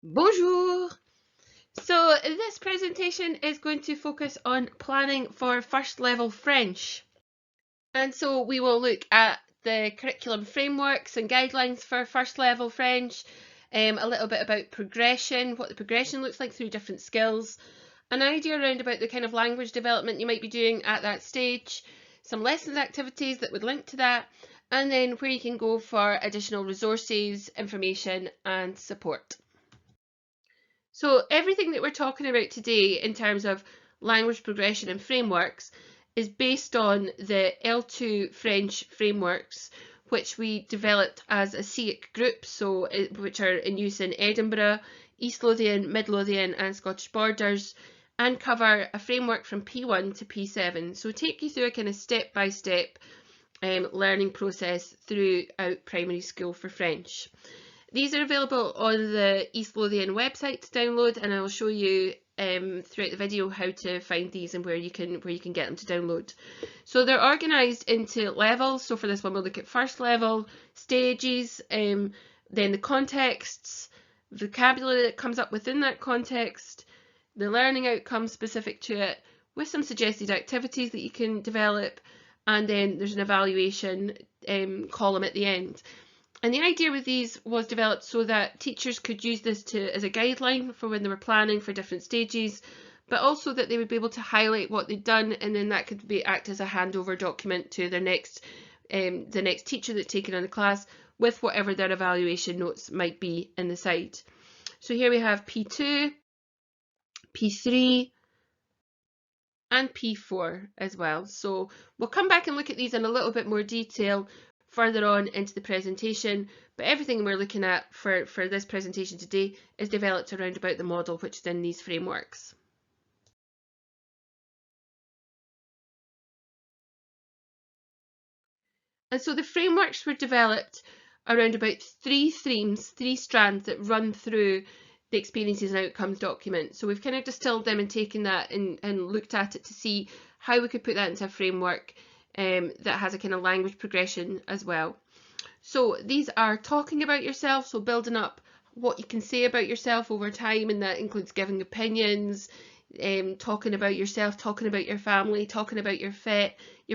Bonjour! So this presentation is going to focus on planning for first level French. And so we will look at the curriculum frameworks and guidelines for first level French, a little bit about progression, what the progression looks like through different skills, an idea around about the kind of language development you might be doing at that stage, some lessons activities that would link to that, and then where you can go for additional resources, information and support. So everything that we're talking about today in terms of language progression and frameworks is based on the L2 French frameworks, which we developed as a SEIC group, so which are in use in Edinburgh, East Lothian, Mid Lothian and Scottish Borders, and cover a framework from P1 to P7. So take you through a kind of step-by-step learning process throughout primary school for French. These are available on the East Lothian website to download, and I will show you throughout the video how to find these and where you can get them to download. So they're organised into levels. So for this one, we'll look at first level, stages, then the contexts, vocabulary that comes up within that context, the learning outcomes specific to it, with some suggested activities that you can develop, and then there's an evaluation column at the end. And the idea with these was developed so that teachers could use this as a guideline for when they were planning for different stages, but also that they would be able to highlight what they'd done, and then that could act as a handover document to their the next teacher that's taken on the class with whatever their evaluation notes might be in the side. So here we have P2, P3, and P4 as well. So we'll come back and look at these in a little bit more detail further on into the presentation, but everything we're looking at for this presentation today is developed around about the model which is in these frameworks. And so the frameworks were developed around about three themes, three strands that run through the experiences and outcomes document. So we've kind of distilled them and taken that and looked at it to see how we could put that into a framework that has a kind of language progression as well. So these are talking about yourself, so building up what you can say about yourself over time, and that includes giving opinions, talking about yourself, talking about your family, talking about your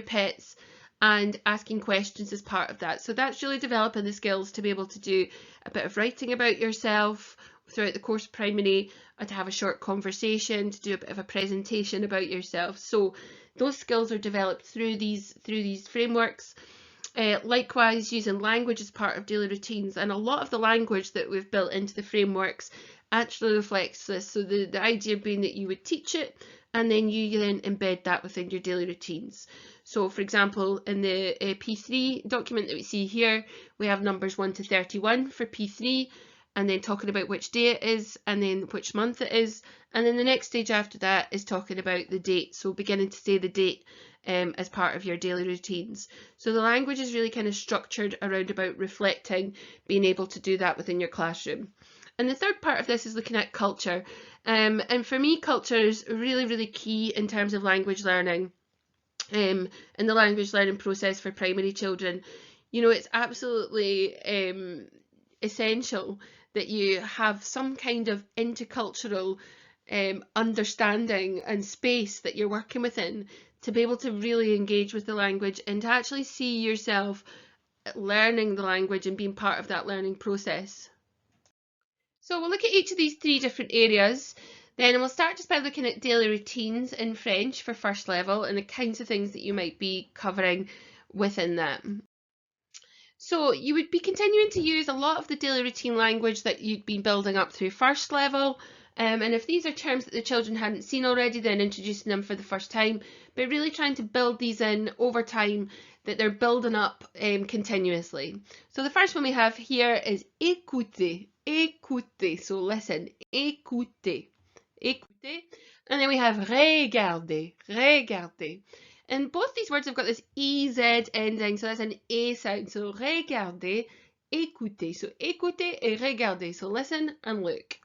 pets, and asking questions as part of that. So that's really developing the skills to be able to do a bit of writing about yourself throughout the course of primary, or to have a short conversation, to do a bit of a presentation about yourself. So those skills are developed through these frameworks. Likewise, using language as part of daily routines, and a lot of the language that we've built into the frameworks actually reflects this. So the idea being that you would teach it and then you then embed that within your daily routines. So for example, in the P3 document that we see here, we have numbers 1 to 31 for P3, and then talking about which day it is, and then which month it is, and then the next stage after that is talking about the date, so beginning to say the date as part of your daily routines. So the language is really kind of structured around about reflecting, being able to do that within your classroom. And the third part of this is looking at culture, and for me culture is really, really key in terms of language learning, in the language learning process for primary children. You know, it's absolutely essential that you have some kind of intercultural understanding and space that you're working within to be able to really engage with the language and to actually see yourself learning the language and being part of that learning process. So we'll look at each of these three different areas. Then we'll start just by looking at daily routines in French for first level and the kinds of things that you might be covering within that. So you would be continuing to use a lot of the daily routine language that you'd been building up through first level. And if these are terms that the children hadn't seen already, then introducing them for the first time, but really trying to build these in over time, that they're building up continuously. So the first one we have here is écouter, écouter, so listen, écouter, écouter. And then we have regarder, regarder. And both these words have got this EZ ending, so that's an A sound. So regarder, écouter. So écouter et regarder. So listen and look.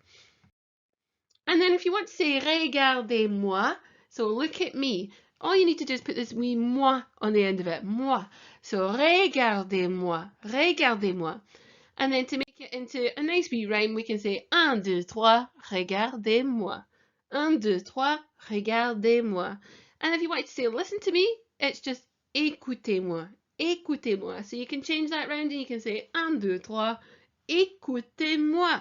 And then if you want to say regardez-moi, so look at me, all you need to do is put this wee moi on the end of it. Moi. So regardez-moi, regardez-moi. And then to make it into a nice wee rhyme, we can say 1, 2, 3, regardez-moi. 1, 2, 3, regardez-moi. And if you want to say listen to me, it's just écoutez-moi. Écoutez-moi. So you can change that round and you can say 1, 2, 3, écoutez-moi.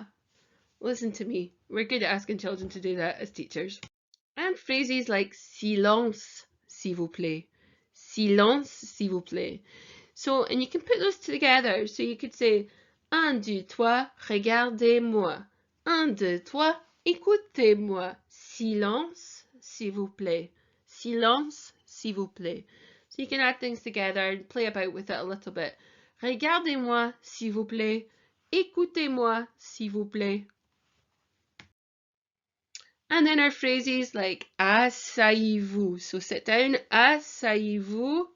Listen to me. We're good at asking children to do that as teachers. And phrases like silence, s'il vous plaît. Silence, s'il vous plaît. So, and you can put those together. So you could say 1, 2, 3, regardez-moi. 1, 2, 3, écoutez-moi. Silence, s'il vous plaît. Silence, s'il vous plaît. So you can add things together and play about with it a little bit. Regardez-moi, s'il vous plaît. Écoutez-moi, s'il vous plaît. And then our phrases like asseyez-vous. So sit down, asseyez-vous.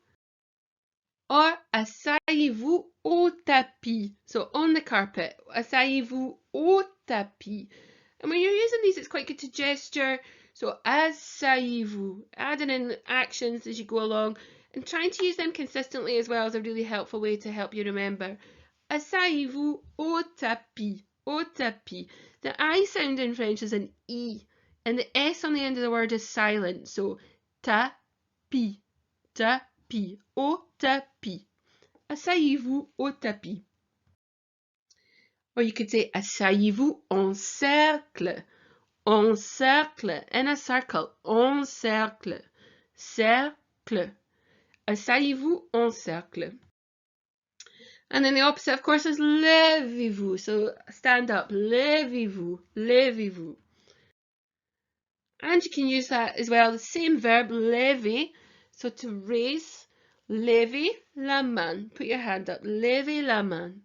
Or asseyez-vous au tapis. So on the carpet. Asseyez-vous au tapis. And when you're using these, it's quite good to gesture. So asseyez-vous. Adding in actions as you go along and trying to use them consistently as well is a really helpful way to help you remember. Asseyez-vous au tapis. Au tapis. The I sound in French is an E. And the S on the end of the word is silent. So tapis. Tapis. Au tapis. Asseyez-vous au tapis. Or you could say asseyez-vous en cercle. En cercle. In a circle. En cercle. Cercle. Asseyez-vous en cercle. And then the opposite, of course, is levez-vous. So stand up. Levez-vous. Levez-vous. And you can use that as well. The same verb, lever. So to raise. Levez la main. Put your hand up. Levez la main.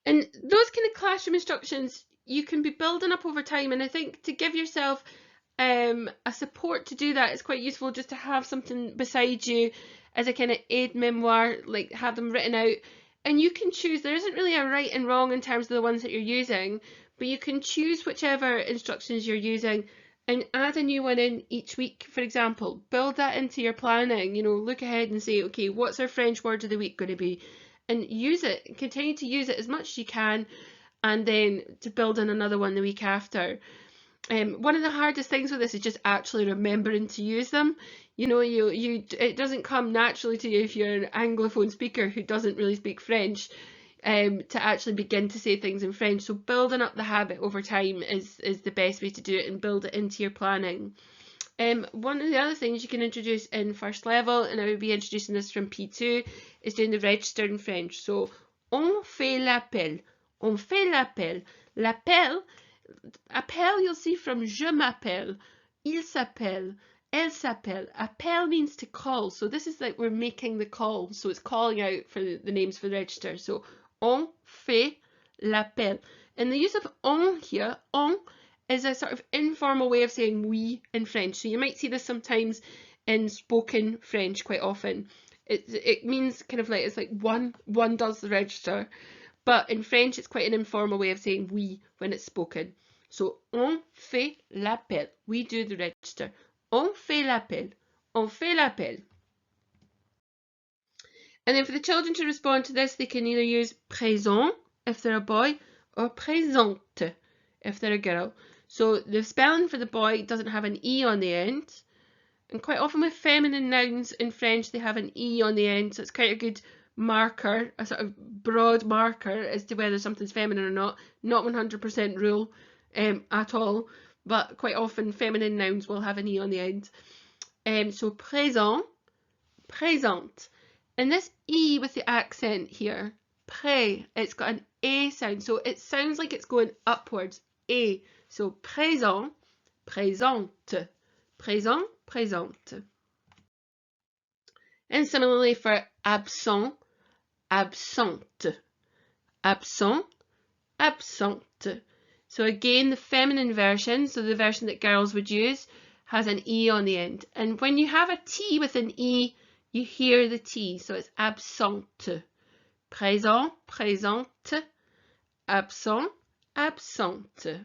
And those kind of classroom instructions you can be building up over time. And I think to give yourself a support to do that, it's quite useful just to have something beside you as a kind of aid memoir, like have them written out. And you can choose, there isn't really a right and wrong in terms of the ones that you're using, but you can choose whichever instructions you're using and add a new one in each week, for example. Build that into your planning, you know, look ahead and say, okay, what's our French word of the week going to be? And use it, continue to use it as much as you can, and then to build in another one the week after. One of the hardest things with this is just actually remembering to use them. You know, it doesn't come naturally to you if you're an Anglophone speaker who doesn't really speak French, to actually begin to say things in French. So building up the habit over time is the best way to do it, and build it into your planning. One of the other things you can introduce in first level, and I would be introducing this from P2, is doing the register in French. So, on fait l'appel. On fait l'appel. L'appel, appel you'll see from je m'appelle, il s'appelle, elle s'appelle. Appel means to call. So this is like we're making the call. So it's calling out for the names for the register. So, on fait l'appel. And the use of on here, on, is a sort of informal way of saying oui in French. So you might see this sometimes in spoken French quite often. It means kind of like, it's like one does the register, but in French it's quite an informal way of saying oui when it's spoken. So on fait l'appel. We do the register. On fait l'appel. On fait l'appel. And then for the children to respond to this, they can either use présent if they're a boy, or présente if they're a girl. So the spelling for the boy doesn't have an E on the end. And quite often with feminine nouns in French, they have an E on the end. So it's quite a good marker, a sort of broad marker as to whether something's feminine or not. Not 100% rule at all. But quite often feminine nouns will have an E on the end. So présent, présente. And this E with the accent here, pré, it's got an A sound. So it sounds like it's going upwards. A. So présent, présente, présent, présente. And similarly for absent, absente, absent, absente. So again, the feminine version, so the version that girls would use, has an E on the end. And when you have a T with an E, you hear the T. So it's absente, présent, présente, absent, absente.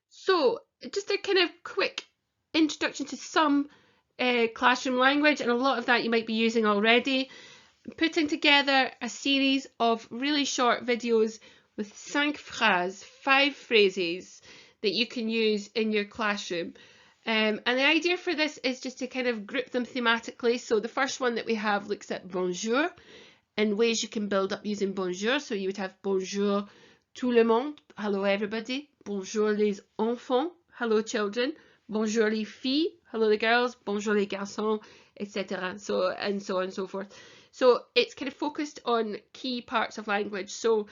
So just a kind of quick introduction to some classroom language, and a lot of that you might be using already. putting together a series of really short videos with 5 phrases that you can use in your classroom. And the idea for this is just to kind of group them thematically. So the first one that we have looks at bonjour and ways you can build up using bonjour. So you would have bonjour tout le monde, hello everybody. Bonjour les enfants, hello children. Bonjour les filles, hello the girls. Bonjour les garçons, etc. So on and so forth. So it's kind of focused on key parts of language. So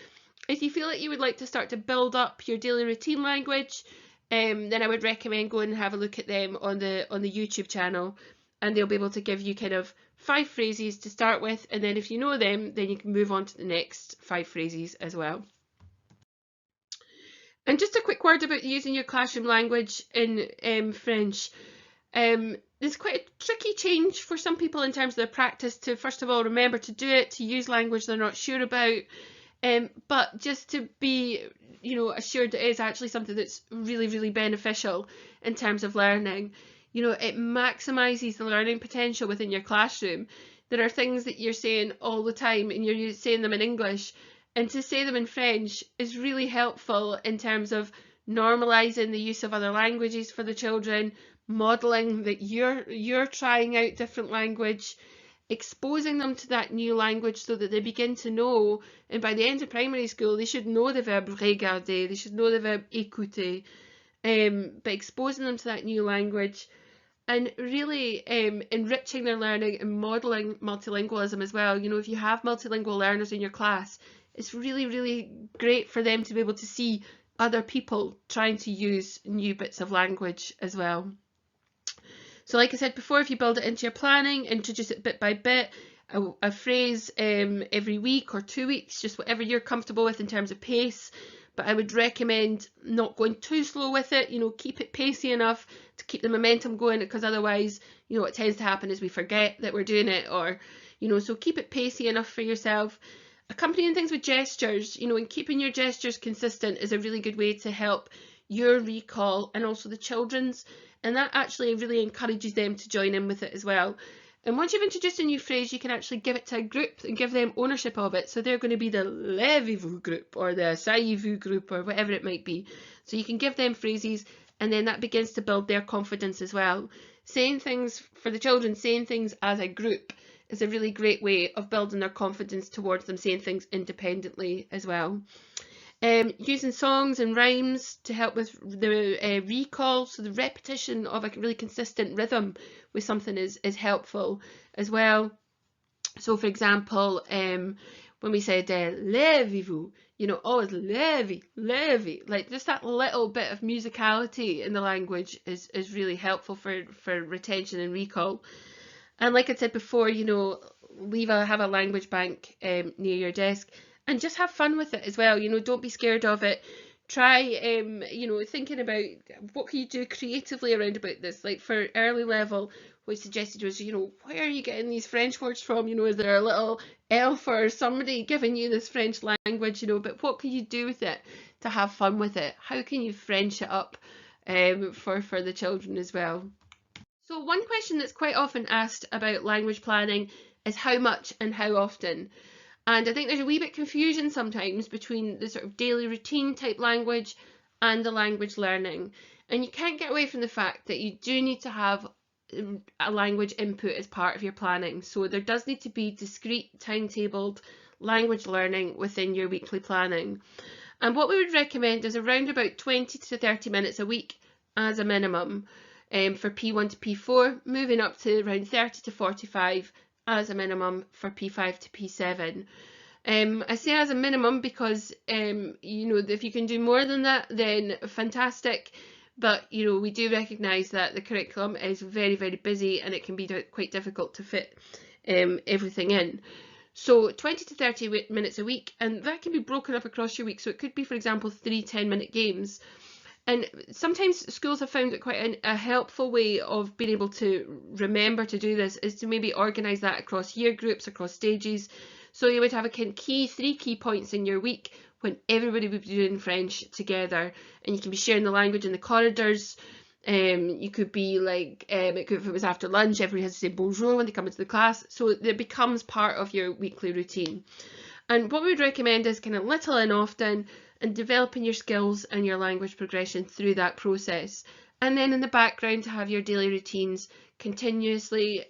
if you feel like you would like to start to build up your daily routine language, then I would recommend going and have a look at them on the YouTube channel, and they'll be able to give you kind of 5 phrases to start with, and then if you know them, then you can move on to the next 5 phrases as well. And just a quick word about using your classroom language in French. There's quite a tricky change for some people in terms of their practice to, first of all, remember to do it, to use language they're not sure about, but just to be, assured it is actually something that's really, really beneficial in terms of learning. It maximizes the learning potential within your classroom. There are things that you're saying all the time and you're saying them in English, and to say them in French is really helpful in terms of normalizing the use of other languages for the children, modeling that you're trying out different language, exposing them to that new language so that they begin to know, and by the end of primary school they should know the verb regarder, they should know the verb écouter, but exposing them to that new language and really enriching their learning and modelling multilingualism as well. If you have multilingual learners in your class, it's really, really great for them to be able to see other people trying to use new bits of language as well. So like I said before, if you build it into your planning, introduce it bit by bit, a phrase every week or 2 weeks, just whatever you're comfortable with in terms of pace. But I would recommend not going too slow with it, keep it pacey enough to keep the momentum going, because otherwise, what tends to happen is we forget that we're doing it, or, so keep it pacey enough for yourself. Accompanying things with gestures, and keeping your gestures consistent is a really good way to help your recall and also the children's, and that actually really encourages them to join in with it as well. And once you've introduced a new phrase, you can actually give it to a group and give them ownership of it. So they're going to be the levez-vous group or the asseyez-vous group or whatever it might be. So you can give them phrases, and then that begins to build their confidence as well. Saying things for the children, saying things as a group is a really great way of building their confidence towards them saying things independently as well. Using songs and rhymes to help with the recall, so the repetition of a really consistent rhythm with something is helpful as well. So for example, when we said levez-vous, always levy, like just that little bit of musicality in the language is really helpful for retention and recall. And like I said before, have a language bank near your desk, and just have fun with it as well. Don't be scared of it. Try, thinking about what can you do creatively around about this. Like for early level, what I suggested was, where are you getting these French words from? Is there a little elf or somebody giving you this French language? But what can you do with it to have fun with it? How can you French it up for the children as well? So one question that's quite often asked about language planning is how much and how often. And I think there's a wee bit confusion sometimes between the sort of daily routine type language and the language learning. And you can't get away from the fact that you do need to have a language input as part of your planning. So there does need to be discrete timetabled language learning within your weekly planning. And what we would recommend is around about 20 to 30 minutes a week as a minimum for P1 to P4, moving up to around 30 to 45 as a minimum for P5 to P7. I say as a minimum because if you can do more than that, then fantastic. But we do recognise that the curriculum is very, very busy and it can be quite difficult to fit everything in. So 20 to 30 minutes a week, and that can be broken up across your week. So it could be, for example, 3 10-minute games. And sometimes schools have found it quite a helpful way of being able to remember to do this is to maybe organise that across year groups, across stages. So you would have a kind of 3 key points in your week when everybody would be doing French together, and you can be sharing the language in the corridors. You could be like, if it was after lunch, everybody has to say bonjour when they come into the class. So it becomes part of your weekly routine. And what we would recommend is kind of little and often, and developing your skills and your language progression through that process. And then in the background to have your daily routines continuously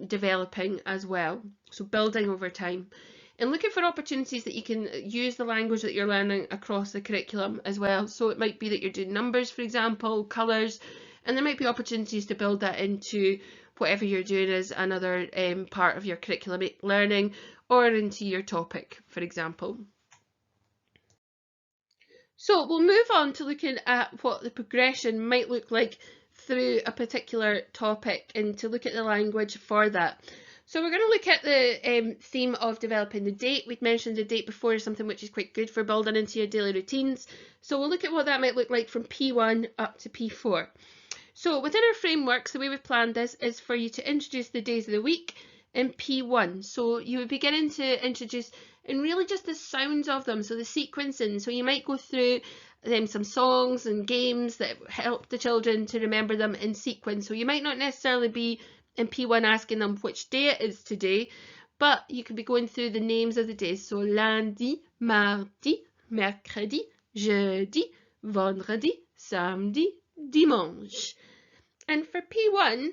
developing as well. So building over time. And looking for opportunities that you can use the language that you're learning across the curriculum as well. So it might be that you're doing numbers, for example, colours, and there might be opportunities to build that into whatever you're doing as another part of your curriculum learning, or into your topic, for example. So we'll move on to looking at what the progression might look like through a particular topic, and to look at the language for that. So we're going to look at the theme of developing the date. We'd mentioned the date before is something which is quite good for building into your daily routines. So we'll look at what that might look like from P1 up to P4. So within our frameworks, the way we've planned this is for you to introduce the days of the week in P1. So you would be beginning to introduce, and really just the sounds of them, so the sequencing. So you might go through some songs and games that help the children to remember them in sequence. So you might not necessarily be in P1 asking them which day it is today, but you could be going through the names of the days. So lundi, mardi, mercredi, jeudi, vendredi, samedi, dimanche. And for P1,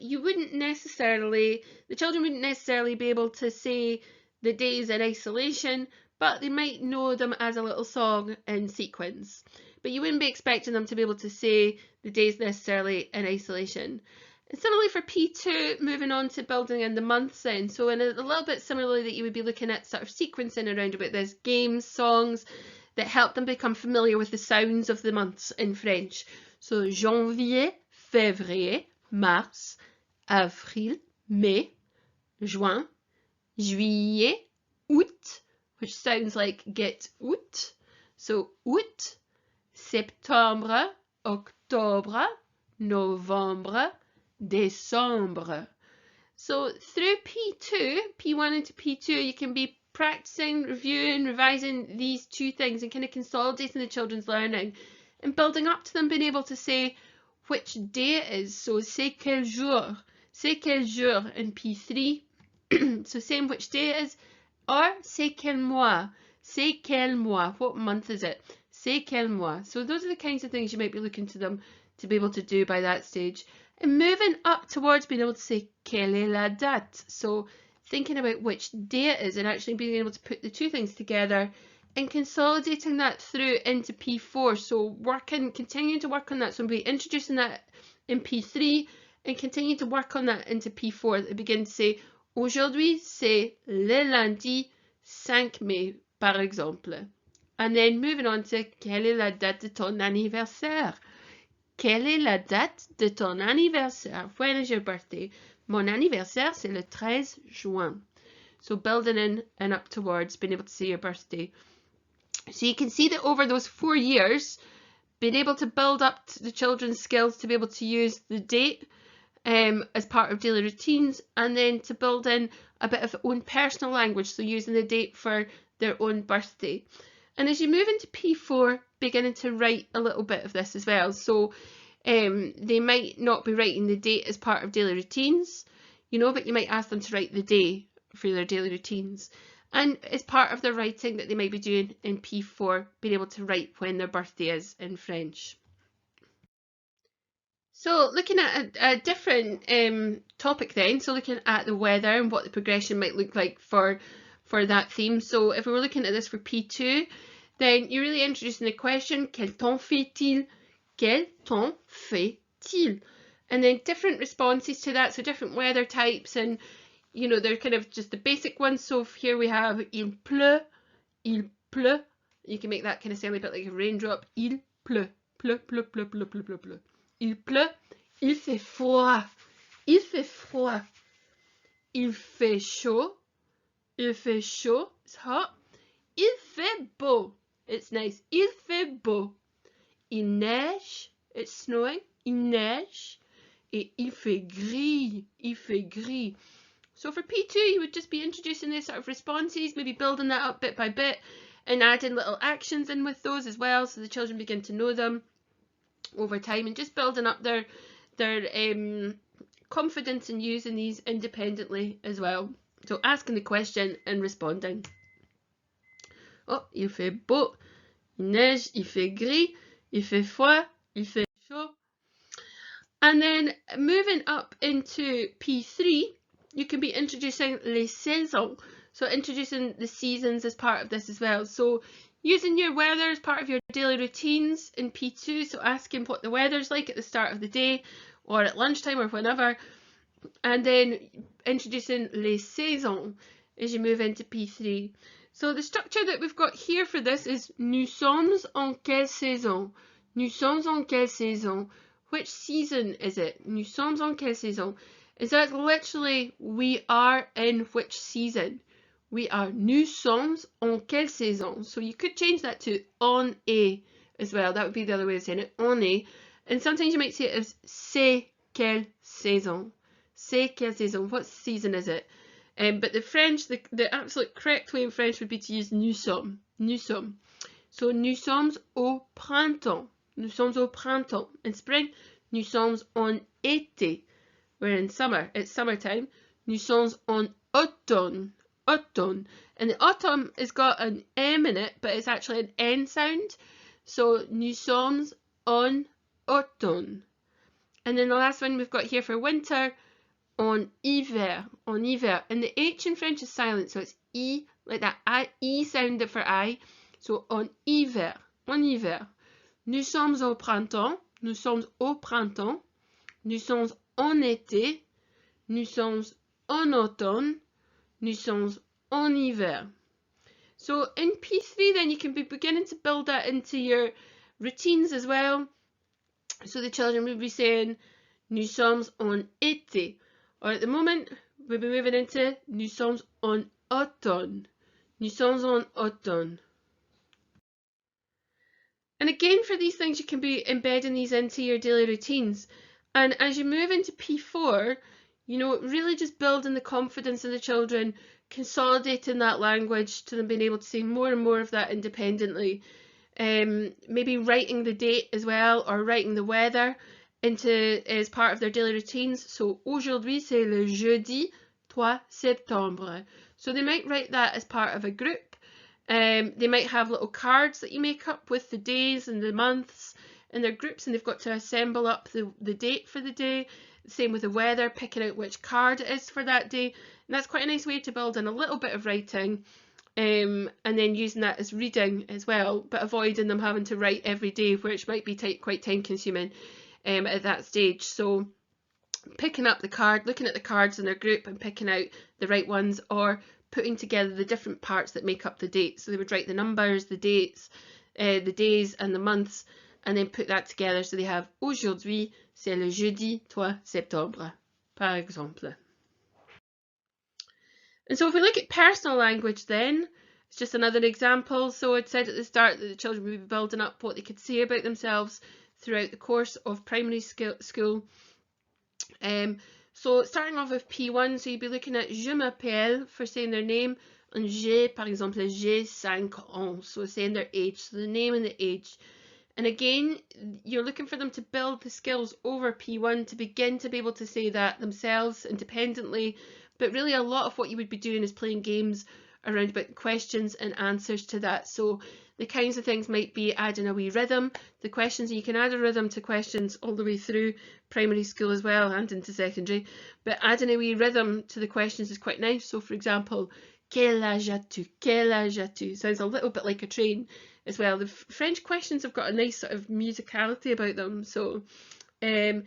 you wouldn't necessarily, the children wouldn't necessarily be able to say the days in isolation, but they might know them as a little song in sequence. But you wouldn't be expecting them to be able to say the days necessarily in isolation. And similarly for P2, moving on to building in the months then. So in a little bit similarly that you would be looking at sort of sequencing around about this, games, songs that help them become familiar with the sounds of the months in French. So janvier, février, mars, avril, mai, juin, juillet, août, which sounds like get août. So août, septembre, octobre, novembre, décembre. So through P2, P1 into P2, you can be practicing, reviewing, revising these two things and kind of consolidating the children's learning and building up to them being able to say which day it is. So c'est quel jour in P3. So saying which day it is, or c'est quel mois, what month is it, c'est quel mois. So those are the kinds of things you might be looking to them to be able to do by that stage. And moving up towards being able to say quelle est la date. So thinking about which day it is and actually being able to put the two things together and consolidating that through into P4. So continuing to work on that. So we'll be introducing that in P3 and continue to work on that into P4. They begin to say, aujourd'hui c'est le lundi 5 mai, par exemple. And then moving on to quelle est la date de ton anniversaire? Quelle est la date de ton anniversaire? When is your birthday? Mon anniversaire, c'est le 13 juin. So building in and up towards being able to say your birthday. So you can see that over those 4 years, being able to build up the children's skills to be able to use the date as part of daily routines, and then to build in a bit of their own personal language, so using the date for their own birthday. And as you move into P4, beginning to write a little bit of this as well. So they might not be writing the date as part of daily routines, but you might ask them to write the day for their daily routines. And as part of the writing that they might be doing in P4, being able to write when their birthday is in French. So looking at a different topic then, so looking at the weather and what the progression might look like for that theme. So if we were looking at this for P2, then you're really introducing the question, quel temps fait-il? Quel temps fait-il? And then different responses to that, so different weather types, and they're kind of just the basic ones. So here we have il pleut, il pleut. You can make that kind of sound a bit like a raindrop. Il pleut, pleut, pleut, pleut, pleut, pleut, pleut, pleut. Il pleut, il fait froid, il fait froid. Il fait chaud, it's hot. Il fait beau, it's nice. Il fait beau. Il neige, it's snowing. Il neige. Et il fait gris. So for P2, you would just be introducing these sort of responses, maybe building that up bit by bit and adding little actions in with those as well, so the children begin to know them. over time, and just building up their confidence in using these independently as well. So asking the question and responding. Oh, il fait beau, il neige, il fait gris, il fait froid, il fait chaud. And then moving up into P3, you can be introducing les saisons. So introducing the seasons as part of this as well. So using your weather as part of your daily routines in P2. So asking what the weather's like at the start of the day or at lunchtime or whenever. And then introducing les saisons as you move into P3. So the structure that we've got here for this is nous sommes en quelle saison? Nous sommes en quelle saison? Which season is it? Nous sommes en quelle saison? Is that literally we are in which season? We are nous sommes en quelle saison? So you could change that to on est as well. That would be the other way of saying it. On est. And sometimes you might say it as c'est quelle saison? C'est quelle saison? What season is it? But the French, the absolute correct way in French would be to use nous sommes. Nous sommes. So nous sommes au printemps. Nous sommes au printemps. In spring, nous sommes en été. We're in summer. It's summertime. Nous sommes en automne. Automne. And the autumn has got an M in it, but it's actually an N sound. So nous sommes en automne. And then the last one we've got here for winter, en hiver. En hiver. And the H in French is silent, so it's I, like that I sound for I. So en hiver. En hiver. Nous sommes au printemps, nous sommes au printemps, nous sommes en été, nous sommes en automne, nous sommes en hiver. So in P3 then you can be beginning to build that into your routines as well. So the children will be saying, nous sommes en été. Or at the moment, we'll be moving into, nous sommes en automne. Nous sommes en automne. And again, for these things, you can be embedding these into your daily routines. And as you move into P4, you know, really just building the confidence in the children, consolidating that language to them being able to say more and more of that independently. Maybe writing the date as well, or writing the weather as part of their daily routines. So, aujourd'hui, c'est le jeudi 3 septembre. So they might write that as part of a group. They might have little cards that you make up with the days and the months in their groups, and they've got to assemble up the date for the day. Same with the weather, picking out which card it is for that day. And that's quite a nice way to build in a little bit of writing, and then using that as reading as well, but avoiding them having to write every day, which might be quite time consuming at that stage. So picking up the card, looking at the cards in their group and picking out the right ones, or putting together the different parts that make up the date. So they would write the numbers, the dates, the days and the months, and then put that together. So they have aujourd'hui, c'est le jeudi 3 septembre, par exemple. And so if we look at personal language then, it's just another example. So it said at the start that the children would be building up what they could say about themselves throughout the course of primary school. So starting off with P1, so you'd be looking at je m'appelle for saying their name, and j'ai, par exemple, j'ai 5 ans, so saying their age, so the name and the age. And again, you're looking for them to build the skills over P1 to begin to be able to say that themselves independently, but really a lot of what you would be doing is playing games around about questions and answers to that. So the kinds of things might be adding a wee rhythm. The questions, you can add a rhythm to questions all the way through primary school as well and into secondary, but adding a wee rhythm to the questions is quite nice. So for example, quel âge as-tu? Quel âge as-tu? Sounds a little bit like a train as well. The French questions have got a nice sort of musicality about them. So quel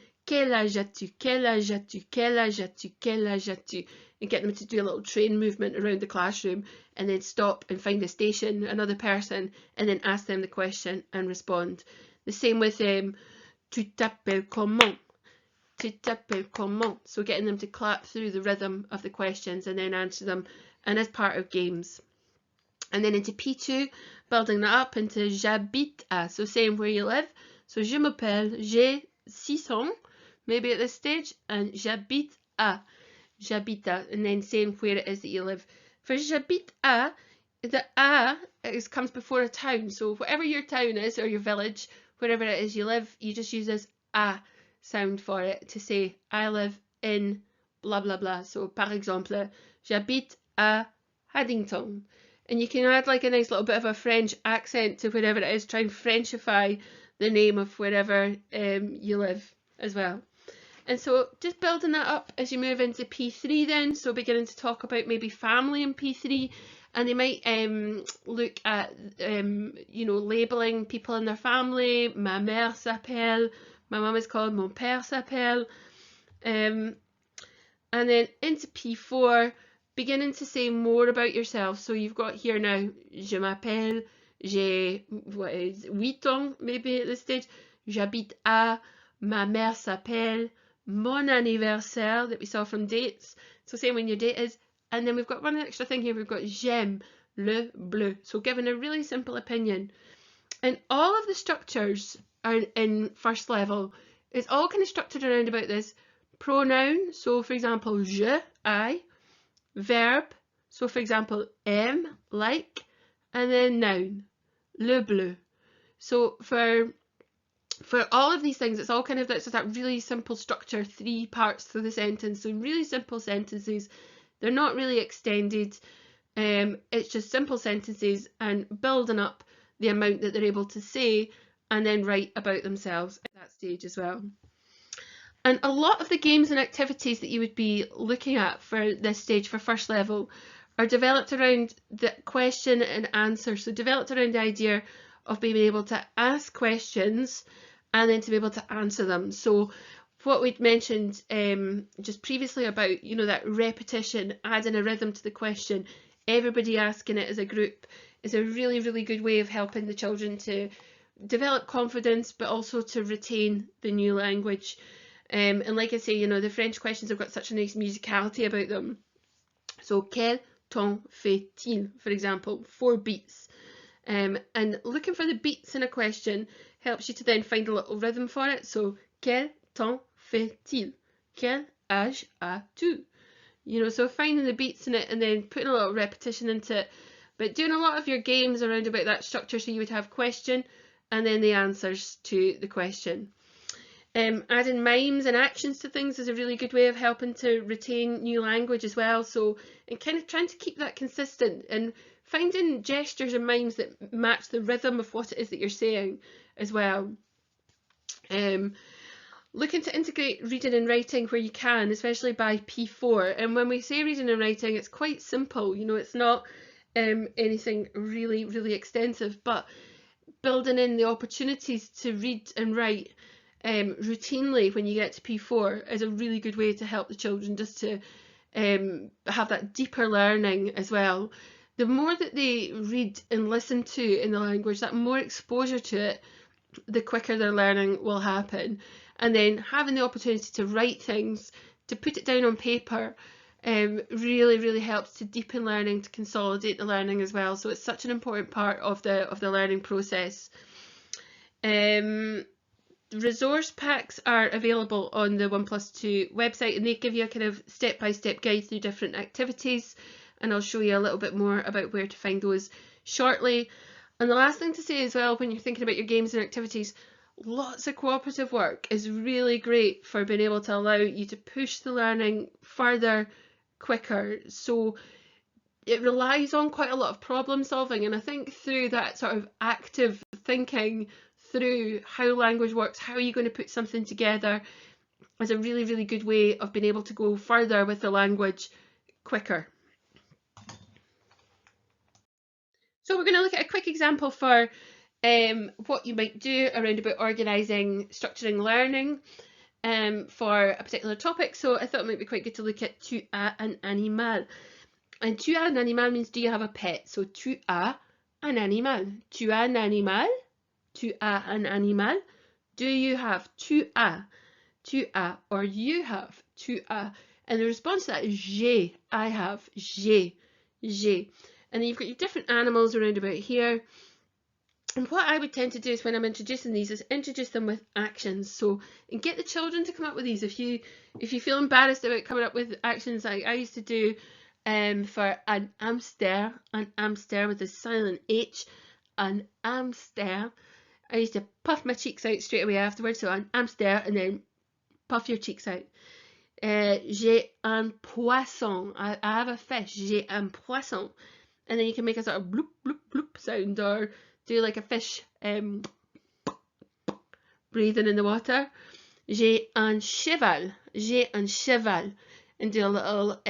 âge as-tu? Quel âge as-tu? Quel âge as-tu? Quel âge as-tu? And get them to do a little train movement around the classroom, and then stop and find a station, another person, and then ask them the question and respond. The same with tu t'appelles comment? Tu t'appelles comment? So getting them to clap through the rhythm of the questions and then answer them, and as part of games. And then into P2, building that up into j'habite à, so saying where you live. So je m'appelle, j'ai 6 ans, maybe at this stage, and j'habite à. J'habite à, and then saying where it is that you live. For j'habite à, the a comes before a town, so whatever your town is or your village, wherever it is you live, you just use this a sound for it to say, I live in blah blah blah. So par exemple, j'habite à Haddington. And you can add like a nice little bit of a French accent to wherever it is, try and Frenchify the name of wherever you live as well. And so just building that up as you move into P3 then, so beginning to talk about maybe family in P3, and they might look at, you know, labelling people in their family. Ma mère s'appelle, my mum is called, mon père s'appelle. And then into P4, beginning to say more about yourself. So you've got here now, je m'appelle, j'ai, what is, 8 ans maybe at this stage, j'habite à, ma mère s'appelle, mon anniversaire that we saw from dates. So saying when your date is. And then we've got one extra thing here, we've got j'aime le bleu. So giving a really simple opinion. And all of the structures are in first level. It's all kind of structured around about this pronoun. So for example, je, I. Verb. So for example, aime, like. And then noun, le bleu. So for all of these things, it's all kind of that really simple structure, 3 parts to the sentence. So really simple sentences. They're not really extended. It's just simple sentences and building up the amount that they're able to say and then write about themselves at that stage as well. And a lot of the games and activities that you would be looking at for this stage for first level are developed around the question and answer. So developed around the idea of being able to ask questions and then to be able to answer them. So what we'd mentioned just previously about, you know, that repetition, adding a rhythm to the question, everybody asking it as a group is a really, really good way of helping the children to develop confidence, but also to retain the new language. And like I say, you know, the French questions have got such a nice musicality about them. So, quel ton fait-il, for example, 4 beats. And looking for the beats in a question helps you to then find a little rhythm for it. So, quel ton fait-il? Quel âge as-tu? You know, so finding the beats in it and then putting a little repetition into it. But doing a lot of your games around about that structure, so you would have question and then the answers to the question. Adding mimes and actions to things is a really good way of helping to retain new language as well. So, and kind of trying to keep that consistent and finding gestures and mimes that match the rhythm of what it is that you're saying as well. Looking to integrate reading and writing where you can, especially by P4. And when we say reading and writing, it's quite simple. You know, it's not anything really, really extensive, but building in the opportunities to read and write routinely when you get to P4 is a really good way to help the children just to have that deeper learning as well. The more that they read and listen to in the language, that more exposure to it, the quicker their learning will happen. And then having the opportunity to write things, to put it down on paper, really, really helps to deepen learning, to consolidate the learning as well. So it's such an important part of the learning process. Resource packs are available on the 1+2 website, and they give you a kind of step-by-step guide through different activities, and I'll show you a little bit more about where to find those shortly. And the last thing to say as well, when you're thinking about your games and activities, lots of cooperative work is really great for being able to allow you to push the learning further, quicker. So it relies on quite a lot of problem solving, and I think through that sort of active thinking through how language works, how are you going to put something together, is a really, really good way of being able to go further with the language quicker. So we're going to look at a quick example for what you might do around about organising, structuring learning for a particular topic. So I thought it might be quite good to look at tu as un animal. And tu as un animal means do you have a pet? So tu as un animal. Tu as un animal. Tu as un animal. Do you have? Tu as. Tu as. Or you have. Tu as. And the response to that is j'ai. I have. J'ai. J'ai. And then you've got your different animals around about here. And what I would tend to do is when I'm introducing these is introduce them with actions. So, and get the children to come up with these. If you feel embarrassed about coming up with actions like I used to do for an hamster with a silent H, an hamster. I used to puff my cheeks out straight away afterwards, so an hamster, and then puff your cheeks out. J'ai un poisson. I have a fish. J'ai un poisson. And then you can make a sort of bloop, bloop, bloop sound, or do like a fish breathing in the water. J'ai un cheval. J'ai un cheval. And do a little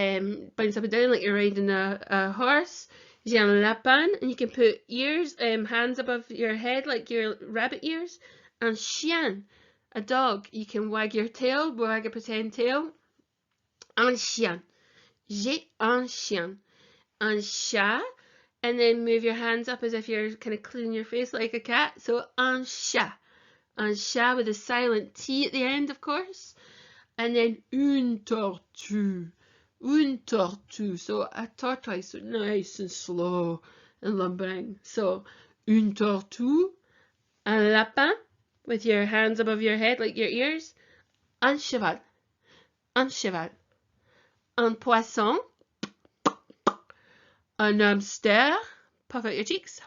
bounce up and down like you're riding a horse. J'ai un lapin. And you can put ears, hands above your head like your rabbit ears. Un chien. A dog. You can wag your tail, wag a pretend tail. Un chien. J'ai un chien. Un chat. And then move your hands up as if you're kind of cleaning your face like a cat. So un chat. Un chat with a silent T at the end, of course. And then une tortue. Une tortue. So a tortoise, so nice and slow and lumbering. So une tortue. Un lapin with your hands above your head like your ears. Un cheval. Un cheval. Un poisson. Un hamster. Puff out your cheeks.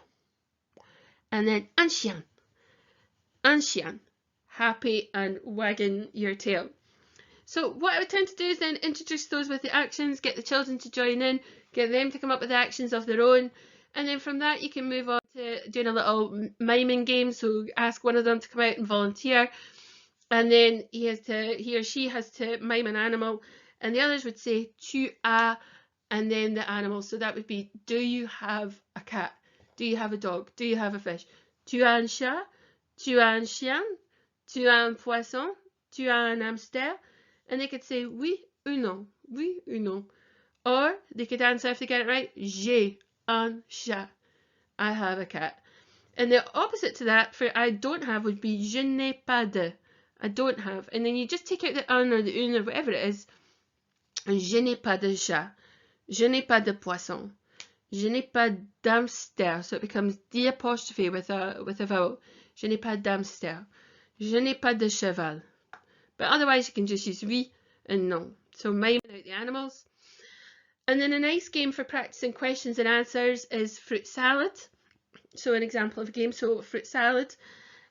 And then un chien. Un chien. Happy and wagging your tail. So what I would tend to do is then introduce those with the actions, get the children to join in, get them to come up with the actions of their own, and then from that you can move on to doing a little miming game. So ask one of them to come out and volunteer, and then he or she has to mime an animal, and the others would say tu as, and then the animal. So that would be, do you have a cat? Do you have a dog? Do you have a fish? Tu as un chat? Tu as un chien? Tu as un poisson? Tu as un hamster? And they could say oui ou non, oui ou non. Or they could answer, if they get it right, j'ai un chat. I have a cat. And the opposite to that for I don't have would be je n'ai pas de. I don't have. And then you just take out the un or the une or whatever it is. Je n'ai pas de chat. Je n'ai pas de poisson. Je n'ai pas d'hamster. So it becomes D apostrophe with a vowel. Je n'ai pas d'hamster. Je n'ai pas de cheval. But otherwise you can just use oui and non. So miming out the animals. And then a nice game for practicing questions and answers is fruit salad. So an example of a game, so fruit salad.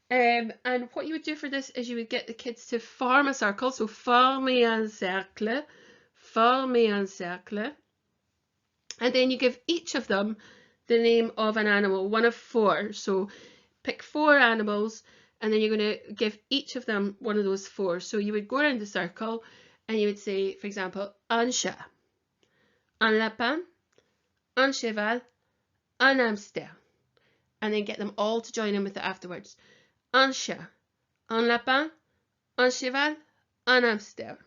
And what you would do for this is you would get the kids to form a circle. So former un cercle. Former un cercle. And then you give each of them the name of an animal, one of four. So pick 4 animals, and then you're going to give each of them one of those 4. So you would go around the circle and you would say, for example, un chat, un lapin, un cheval, un hamster. And then get them all to join in with it afterwards. Un chat, un lapin, un cheval, un hamster.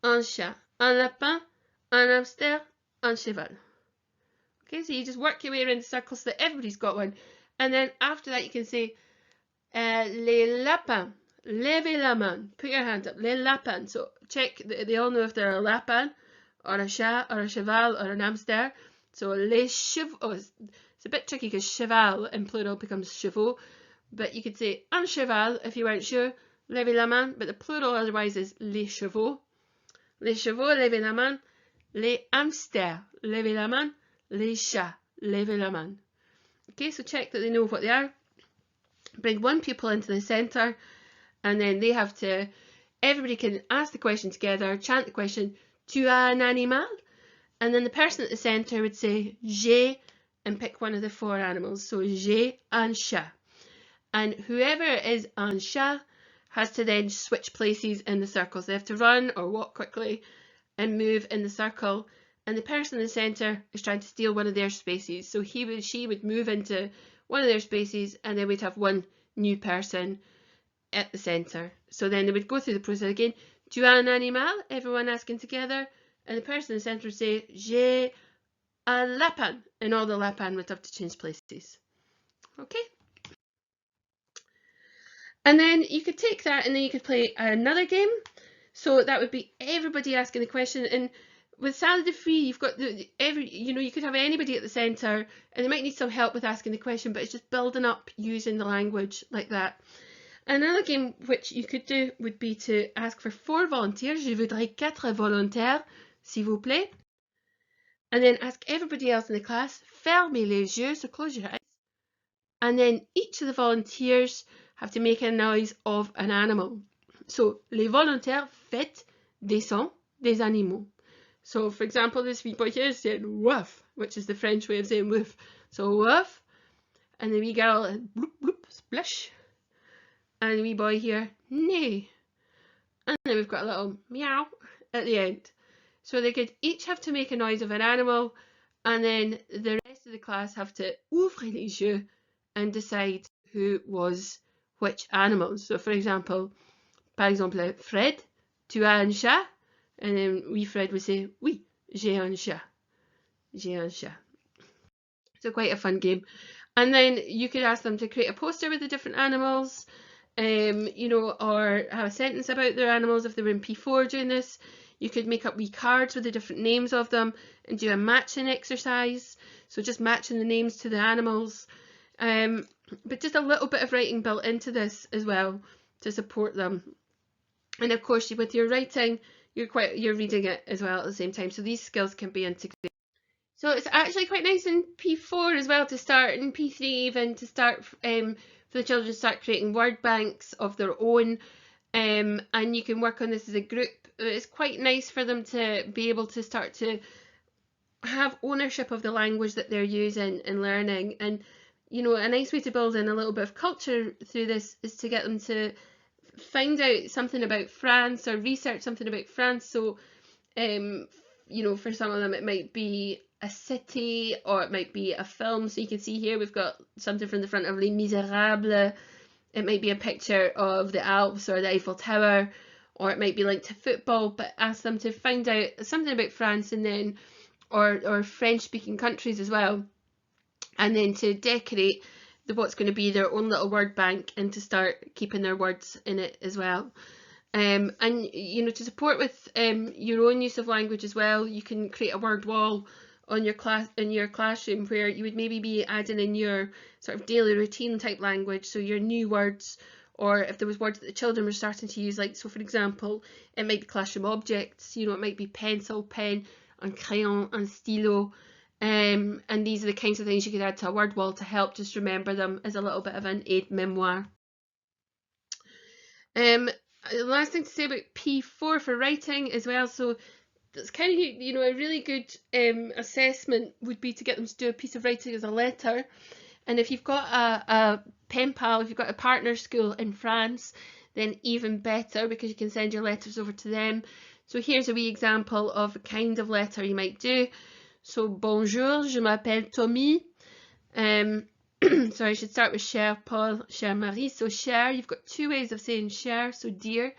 Un chat, un lapin, un hamster, un cheval. Okay, so you just work your way around the circle so that everybody's got one. And then after that you can say, les lapins, levez la main, put your hand up, les lapins. So check, they all know if they're a lapin, or a chat, or a cheval, or an hamster. So les chevaux, oh, it's a bit tricky because cheval in plural becomes chevaux, but you could say un cheval if you weren't sure, levez la main, but the plural otherwise is les chevaux. Les chevaux, levez la main. Les hamsters, levez la main. Les chats, levez la main. Okay, so check that they know what they are. Bring one pupil into the centre, and then they have to, everybody can ask the question together, chant the question, tu as un animal? And then the person at the centre would say, j'ai, and pick one of the 4 animals. So, j'ai un chat. And whoever is un chat has to then switch places in the circles. They have to run or walk quickly and move in the circle. And the person in the centre is trying to steal one of their spaces. So she would move into one of their spaces, and then we'd have one new person at the centre. So then they would go through the process again. Tu as un animal? Everyone asking together. And the person in the centre would say, j'ai un lapin. And all the lapin would have to change places. Okay? And then you could take that and then you could play another game. So that would be everybody asking the question. And with Salad de Fruits, you've got you could have anybody at the centre, and they might need some help with asking the question, but it's just building up using the language like that. Another game which you could do would be to ask for 4 volunteers. Je voudrais 4 volontaires, s'il vous plaît. And then ask everybody else in the class, fermez les yeux, so close your eyes, And then each of the volunteers have to make a noise of an animal. So, les volontaires faites des sons des animaux. So, for example, this wee boy here is saying woof, which is the French way of saying woof. So, woof, and the wee girl, bloop, bloop, splish, and the wee boy here, neigh. And then we've got a little meow at the end. So they could each have to make a noise of an animal, and then the rest of the class have to ouvre les yeux and decide who was which animal. So for example, par exemple, Fred, tu as un chat? And then wee Fred would say, oui, j'ai un chat. J'ai un chat. So quite a fun game. And then you could ask them to create a poster with the different animals, you know, or have a sentence about their animals if they were in P4 doing this. You could make up wee cards with the different names of them and do a matching exercise. So just matching the names to the animals. But just a little bit of writing built into this as well to support them. And of course, with your writing, you're reading it as well at the same time. So these skills can be integrated. So it's actually quite nice in P4 as well to start, in P3 even, to start for the children to start creating word banks of their own, and you can work on this as a group. It's quite nice for them to be able to start to have ownership of the language that they're using and learning. And you know, a nice way to build in a little bit of culture through this is to get them to find out something about France or research something about France. So you know, for some of them it might be a city or it might be a film. So you can see here we've got something from the front of Les Miserables. It might be a picture of the Alps or the Eiffel Tower, or it might be linked to football, but ask them to find out something about France, and then or French speaking countries as well, and then to decorate what's going to be their own little word bank and to start keeping their words in it as well. And you know, to support with your own use of language as well, you can create a word wall on your classroom where you would maybe be adding in your sort of daily routine type language, so your new words, or if there was words that the children were starting to use, like, so for example, it might be classroom objects, you know, it might be pencil, pen, un crayon, un stylo, and these are the kinds of things you could add to a word wall to help just remember them as a little bit of an aide-memoire. The last thing to say about P4 for writing as well, so that's kind of, you know, a really good assessment would be to get them to do a piece of writing as a letter. And if you've got a pen pal, if you've got a partner school in France, then even better, because you can send your letters over to them. So here's a wee example of a kind of letter you might do. So, bonjour, je m'appelle Tommy. So I should start with cher Paul, cher Marie. So cher, you've got two ways of saying cher. So dear,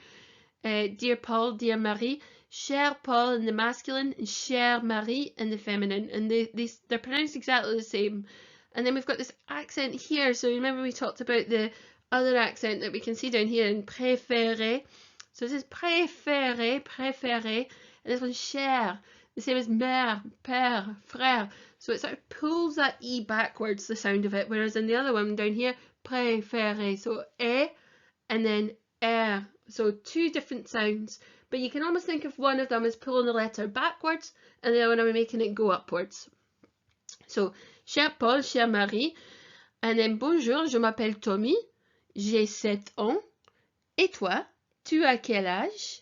dear Paul, dear Marie. Cher Paul in the masculine and cher Marie in the feminine. And they're pronounced exactly the same. And then we've got this accent here. So remember we talked about the other accent that we can see down here in préféré. So this is préféré, préféré. And this one's cher. The same as mère, père, frère. So it sort of pulls that E backwards, the sound of it. Whereas in the other one down here, préféré. So e and then er. So two different sounds. But you can almost think of one of them as pulling the letter backwards and the other one making it go upwards. So, cher Paul, chère Marie. And then, bonjour, je m'appelle Tommy. J'ai 7 ans. Et toi, tu as quel âge?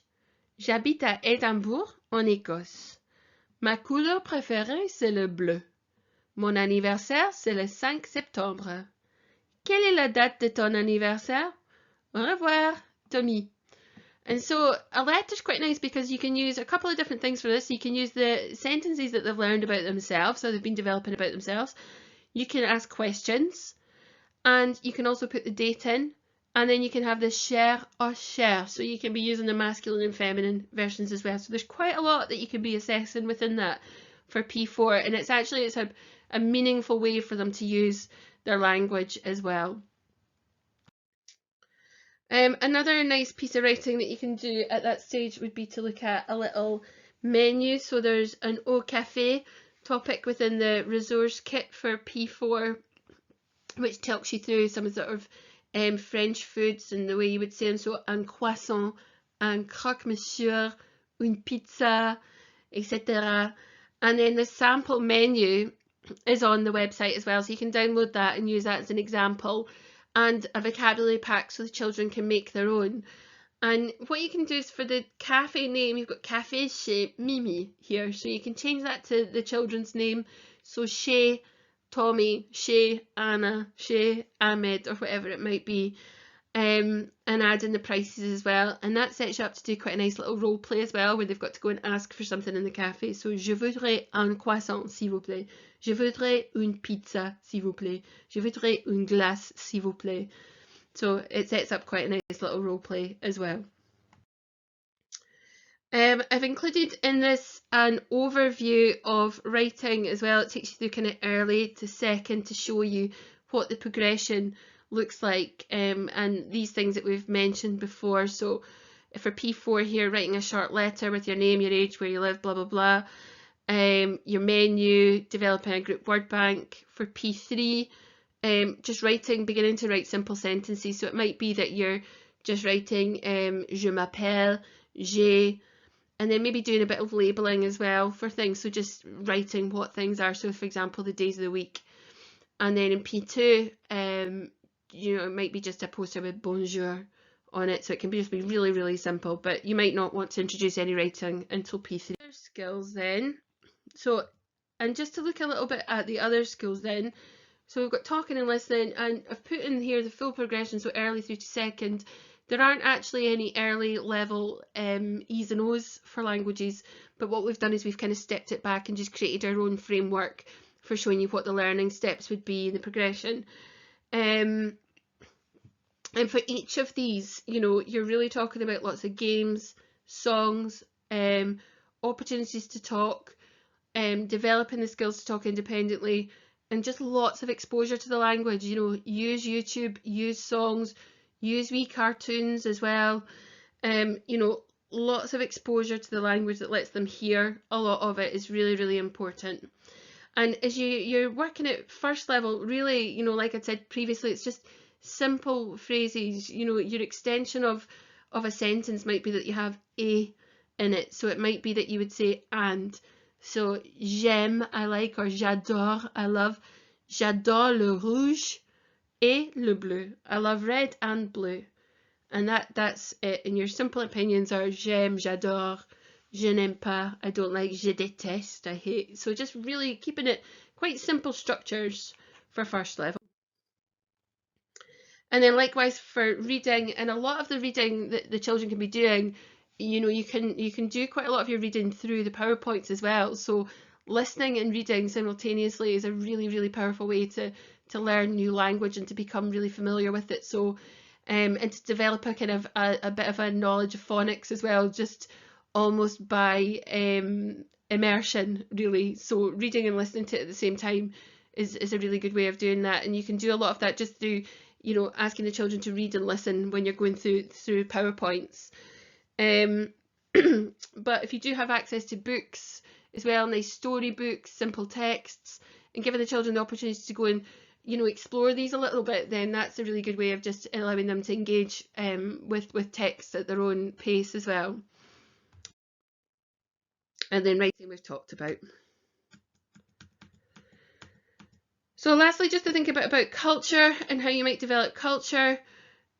J'habite à Édimbourg, en Écosse. Ma couleur préférée, c'est le bleu. Mon anniversaire, c'est le 5 septembre. Quelle est la date de ton anniversaire? Au revoir, Tommy. And so a letter's quite nice because you can use a couple of different things for this. You can use the sentences that they've learned about themselves, so they've been developing about themselves. You can ask questions, and you can also put the date in, and then you can have the cher or cher, so you can be using the masculine and feminine versions as well. So there's quite a lot that you can be assessing within that for P4, and it's a meaningful way for them to use their language as well. Another nice piece of writing that you can do at that stage would be to look at a little menu. So there's an au café topic within the resource kit for P4, which talks you through some sort of French foods and the way you would say them. So un croissant, un croque-monsieur, une pizza, etc. And then the sample menu is on the website as well, so you can download that and use that as an example, and a vocabulary pack so the children can make their own. And what you can do is for the cafe name, you've got Café chez Mimi here, so you can change that to the children's name, so chez Tommy, chez Anna, chez Ahmed, or whatever it might be. And add in the prices as well, and that sets you up to do quite a nice little role play as well, where they've got to go and ask for something in the cafe. So je voudrais un croissant s'il vous plaît, je voudrais une pizza s'il vous plaît, je voudrais une glace s'il vous plaît. So it sets up quite a nice little role play as well. I've included in this an overview of writing as well. It takes you through kind of early to second to show you what the progression looks like, and these things that we've mentioned before. So for P4 here, writing a short letter with your name, your age, where you live, blah blah blah, your menu, developing a group word bank. For P3, just beginning to write simple sentences. So it might be that you're just writing je m'appelle, j'ai, and then maybe doing a bit of labeling as well for things, so just writing what things are, so for example the days of the week. And then in P2, it might be just a poster with bonjour on it, so it can just be really, really simple, but you might not want to introduce any writing until P3. Other skills then, and just to look a little bit at the other skills then, so we've got talking and listening, and I've put in here the full progression, so early through to second. There aren't actually any early level E's and O's for languages, but what we've done is we've kind of stepped it back and just created our own framework for showing you what the learning steps would be in the progression. And for each of these, you're really talking about lots of games, songs, opportunities to talk, developing the skills to talk independently, and just lots of exposure to the language. Use YouTube, use songs, use wee cartoons as well. Lots of exposure to the language that lets them hear a lot of it is really, really important. And as you're working at first level, really, like I said previously, it's just simple phrases. Your extension of a sentence might be that you have a in it. So it might be that you would say and. So j'aime, I like, or j'adore, I love. J'adore le rouge et le bleu. I love red and blue. And that's it. And your simple opinions are j'aime, j'adore, je n'aime pas, I don't like, je déteste, I hate. So just really keeping it quite simple structures for first level. And then likewise for reading, and a lot of the reading that the children can be doing, you can do quite a lot of your reading through the PowerPoints as well. So listening and reading simultaneously is a really, really powerful way to learn new language and to become really familiar with it. So and to develop a kind of a bit of a knowledge of phonics as well, just almost by immersion, really. So reading and listening to it at the same time is a really good way of doing that. And you can do a lot of that just through asking the children to read and listen when you're going through PowerPoints. But if you do have access to books as well, nice storybooks, simple texts, and giving the children the opportunity to go and explore these a little bit, then that's a really good way of just allowing them to engage with text at their own pace as well. And then writing we've talked about. So lastly, just to think a bit about culture and how you might develop culture.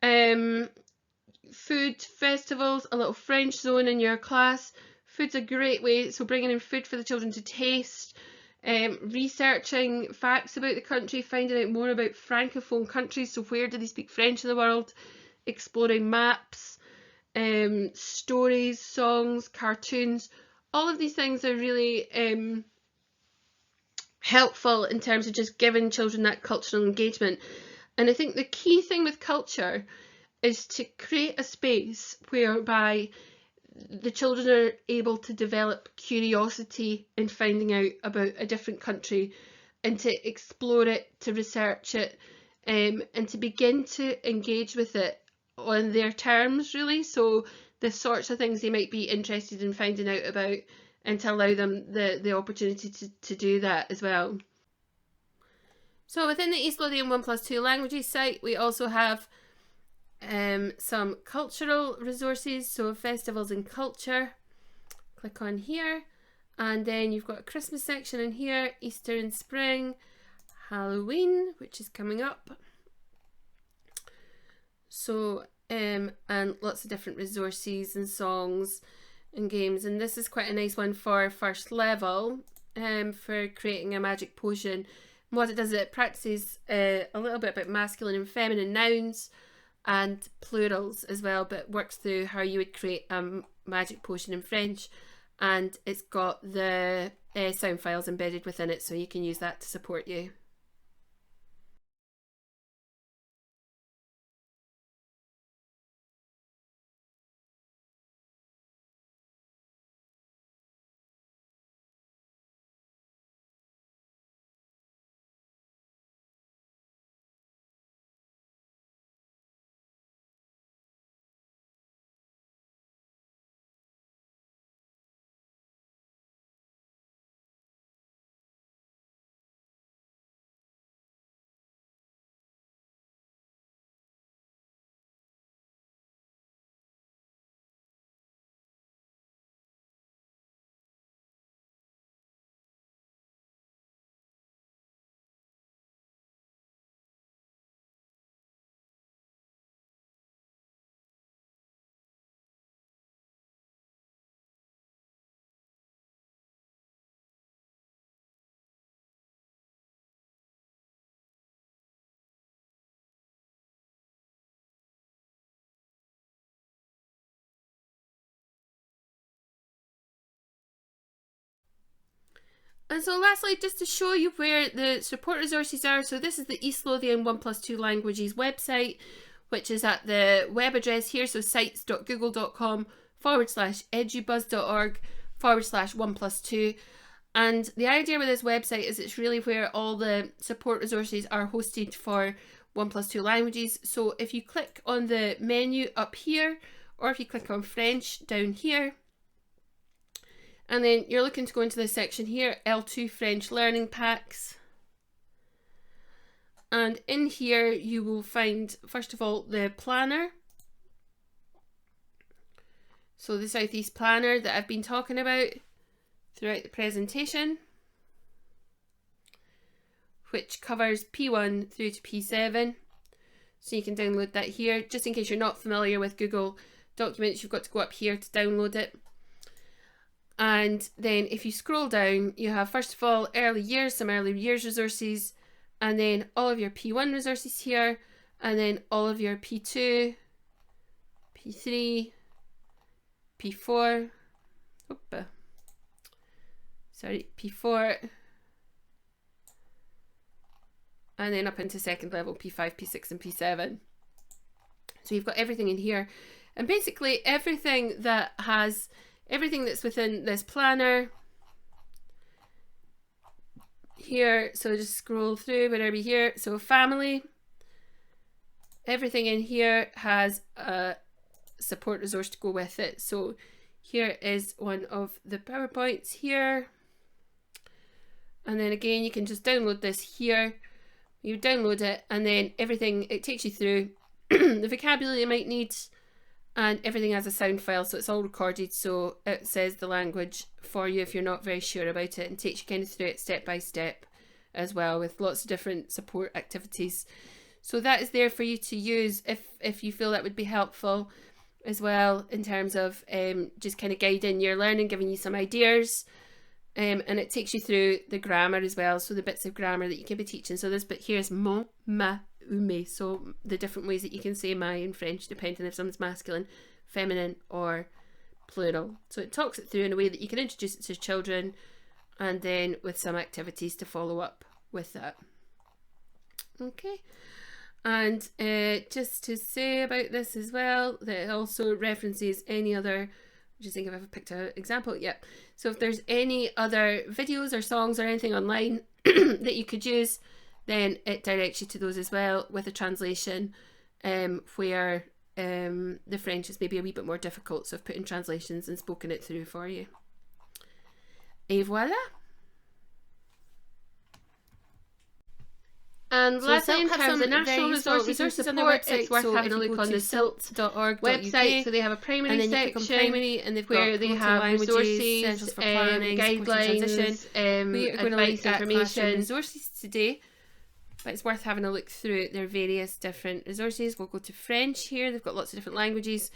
Food festivals, a little French zone in your class. Food's a great way, so bringing in food for the children to taste. Researching facts about the country, finding out more about francophone countries, so where do they speak French in the world, exploring maps, stories, songs, cartoons. All of these things are really helpful in terms of just giving children that cultural engagement. And I think the key thing with culture is to create a space whereby the children are able to develop curiosity in finding out about a different country and to explore it, to research it, and to begin to engage with it on their terms, really. So the sorts of things they might be interested in finding out about, and to allow them the opportunity to do that as well. So within the East Lothian 1+2 languages site, we also have some cultural resources, so festivals and culture. Click on here, And then you've got a Christmas section in here, Easter and spring, Halloween, which is coming up. So, and lots of different resources and songs and games. And this is quite a nice one for first level, for creating a magic potion. And what it does is it practices a little bit about masculine and feminine nouns and plurals as well, but works through how you would create a magic potion in French. And it's got the sound files embedded within it, so you can use that to support you. And so lastly, just to show you where the support resources are, so this is the East Lothian 1+2 Languages website, which is at the web address here, so sites.google.com/edubuzz.org/1+2. And the idea with this website is it's really where all the support resources are hosted for 1+2 languages. So if you click on the menu up here, or if you click on French down here, and then you're looking to go into this section here, L2 French Learning Packs. And in here you will find, first of all, the planner. So the Southeast Planner that I've been talking about throughout the presentation, which covers P1 through to P7. So you can download that here. Just in case you're not familiar with Google Documents, you've got to go up here to download it. And then if you scroll down, you have, first of all, early years, some early years resources, and then all of your P1 resources here, and then all of your P2, P3, P4, P4, and then up into second level, P5, P6, and P7. So you've got everything in here. And basically everything that's within this planner here, so just scroll through whatever here. So family, everything in here has a support resource to go with it. So here is one of the PowerPoints here. And then again, you can just download this here. You download it, and then everything, it takes you through the vocabulary you might need, and everything has a sound file, so it's all recorded, so it says the language for you if you're not very sure about it, and takes you kind of through it step by step as well, with lots of different support activities. So that is there for you to use if you feel that would be helpful as well, in terms of just kind of guiding your learning, giving you some ideas. And it takes you through the grammar as well, so the bits of grammar that you can be teaching. So this bit here is mon, ma, ou me, so the different ways that you can say my in French, depending if someone's masculine, feminine, or plural. So it talks it through in a way that you can introduce it to children, and then with some activities to follow up with that. Okay, and just to say about this as well, that it also references any other, just think if I've picked an example. Yep. So if there's any other videos or songs or anything online that you could use, then it directs you to those as well, with a translation where the French is maybe a wee bit more difficult. So I've put in translations and spoken it through for you. Et voilà. And So lastly, SILT in have terms some of national very useful resources on their support, website. it's worth So having if a you look go on to the SILT website. So they have a primary and then you click on primary, and they've got where they promoting have languages, resources, essentials for planning, supporting transition. guidelines, We are going to advice, look at classroom information. resources today, but it's worth having a look through their various different resources. We'll go to French here. They've got lots of different languages,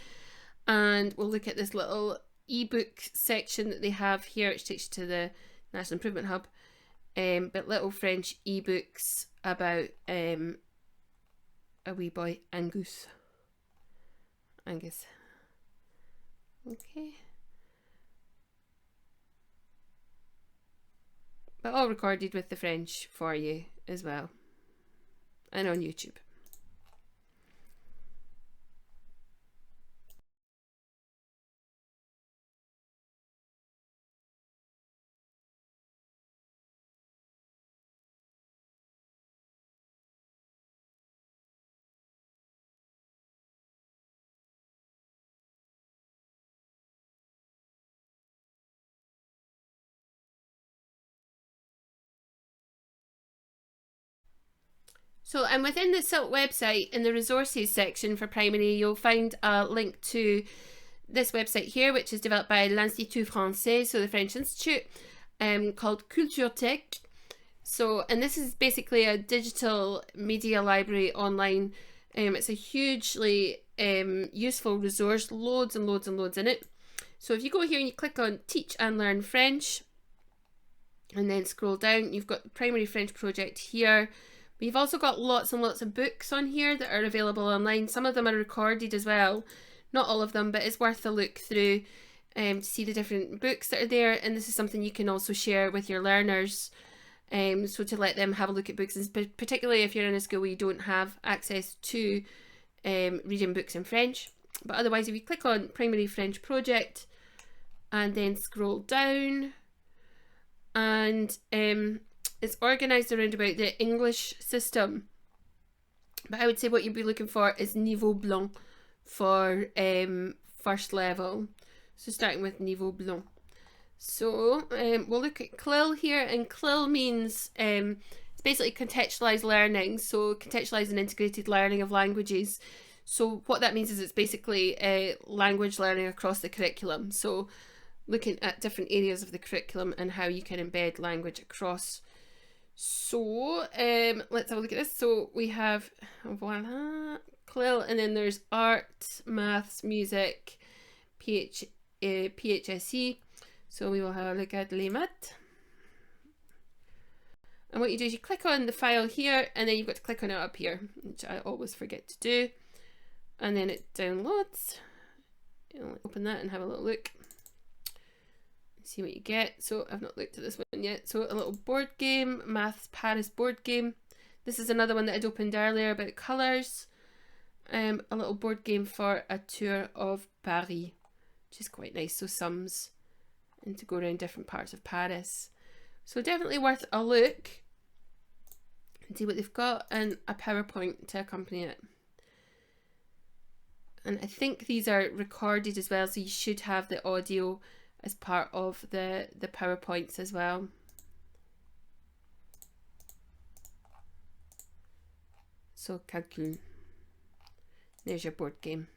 and we'll look at this little ebook section that they have here, which takes you to the National Improvement Hub. But little French ebooks about a wee boy, Angus. Okay. But all recorded with the French for you as well, and on YouTube. So, and within the SILT website, in the resources section for primary, you'll find a link to this website here, which is developed by l'Institut Français, so the French Institute, called Culturetech. So, and this is basically a digital media library online. It's a hugely useful resource, loads and loads and loads in it. So if you go here and you click on Teach and Learn French, and then scroll down, you've got the Primary French Project here. But you've also got lots and lots of books on here that are available online. Some of them are recorded as well. Not all of them, but it's worth a look through to see the different books that are there. And this is something you can also share with your learners. So to let them have a look at books, and particularly if you're in a school where you don't have access to reading books in French. But otherwise, if you click on Primary French Project and then scroll down, and it's organised around about the English system. But I would say what you'd be looking for is Niveau Blanc for first level. So starting with Niveau Blanc. So we'll look at CLIL here, and CLIL means it's basically contextualised learning, so contextualised and integrated learning of languages. So what that means is it's basically language learning across the curriculum. So looking at different areas of the curriculum and how you can embed language across. So let's have a look at this. So we have, voila, CLIL, and then there's art, maths, music, PHSE. So we will have a look at les maths. And what you do is you click on the file here, and then you've got to click on it up here, which I always forget to do. And then it downloads. You'll open that and have a little look. See what you get. So I've not looked at this one yet. So a little board game, Maths Paris board game. This is another one that I'd opened earlier about colours. A little board game for a tour of Paris, which is quite nice. So sums, and to go around different parts of Paris. So definitely worth a look and see what they've got, and a PowerPoint to accompany it. And I think these are recorded as well, so you should have the audio as part of the PowerPoints as well. So calcul. There's your board game.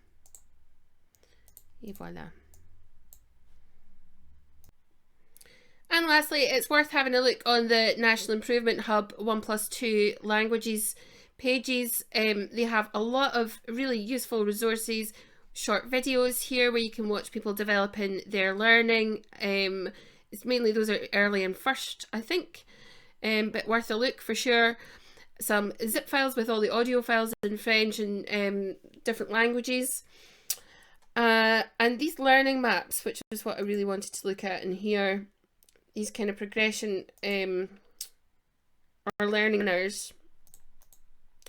Et voilà. And lastly, it's worth having a look on the National Improvement Hub 1+2 languages pages. They have a lot of really useful resources, short videos here where you can watch people developing their learning. It's mainly those are early and first, I think, but worth a look for sure. Some zip files with all the audio files in French and different languages. And these learning maps, which is what I really wanted to look at in here. These kind of progression or learning learners,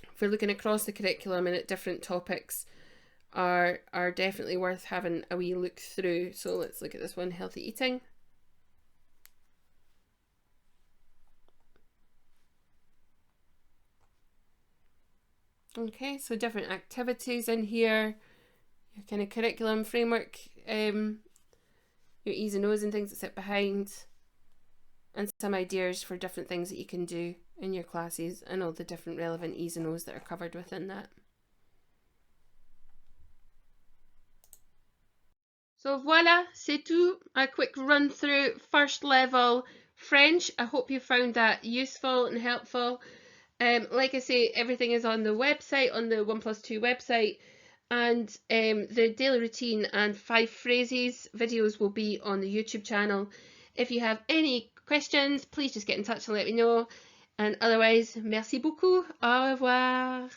if we're looking across the curriculum and at different topics, are definitely worth having a wee look through. So let's look at this one, healthy eating. Okay, so different activities in here, your kind of curriculum framework, your E's and O's and things that sit behind, and some ideas for different things that you can do in your classes and all the different relevant E's and O's that are covered within that. So voila, c'est tout. A quick run through first level French. I hope you found that useful and helpful. Like I say, everything is on the website, on the 1+2 website, and the daily routine and 5 phrases videos will be on the YouTube channel. If you have any questions, please just get in touch and let me know. And otherwise, merci beaucoup. Au revoir.